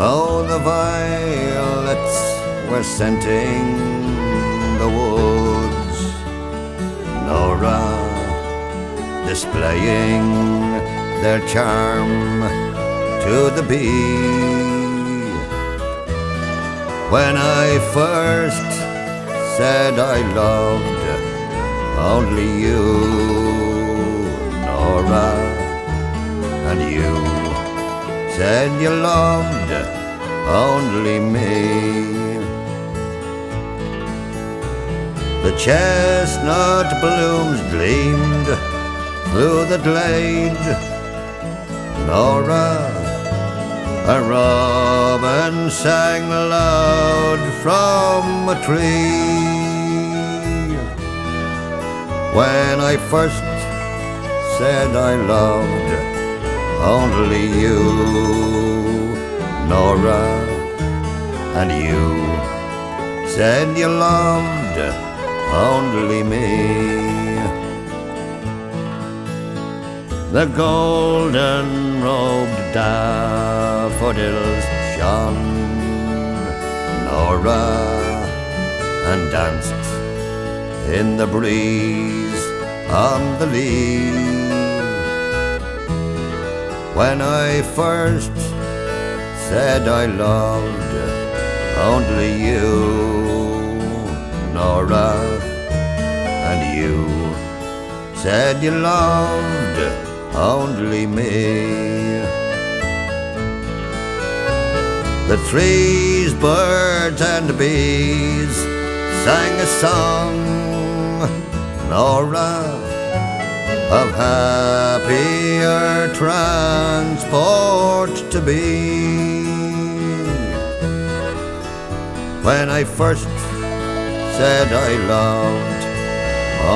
Oh, the violets were scenting the woods, Nora displaying their charm to the bee. When I first said I loved only you, Nora, and you said you loved only me. The chestnut blooms gleamed through the glade, Nora, a robin sang loud from a tree. When I first said I loved only you, Nora, and you said you loved only me. The golden-robed daffodils shone, Nora, and danced in the breeze on the lea. When I first said I loved only you, Nora, and you said you loved only me. The trees, birds, and bees sang a song, Nora, of happier transport to be. When I first said I loved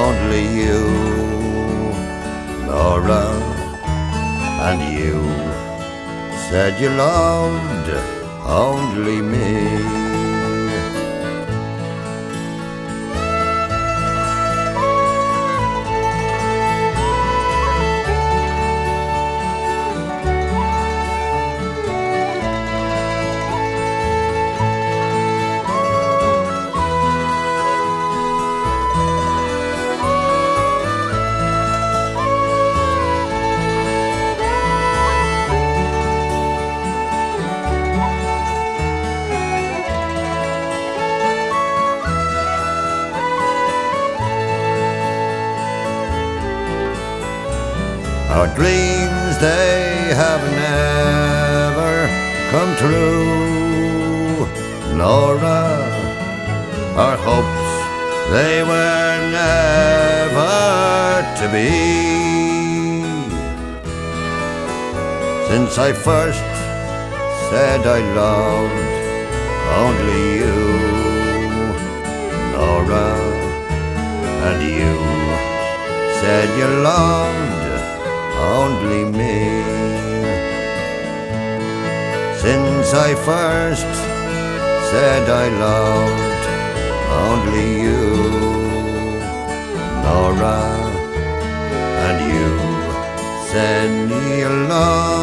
only you, Nora, and you said you loved only me. Our dreams, they have never come true, Nora. Our hopes, they were never to be. Since I first said I loved only you, Nora, and you said you loved only me. Since I first said I loved only you, Nora, and you said you loved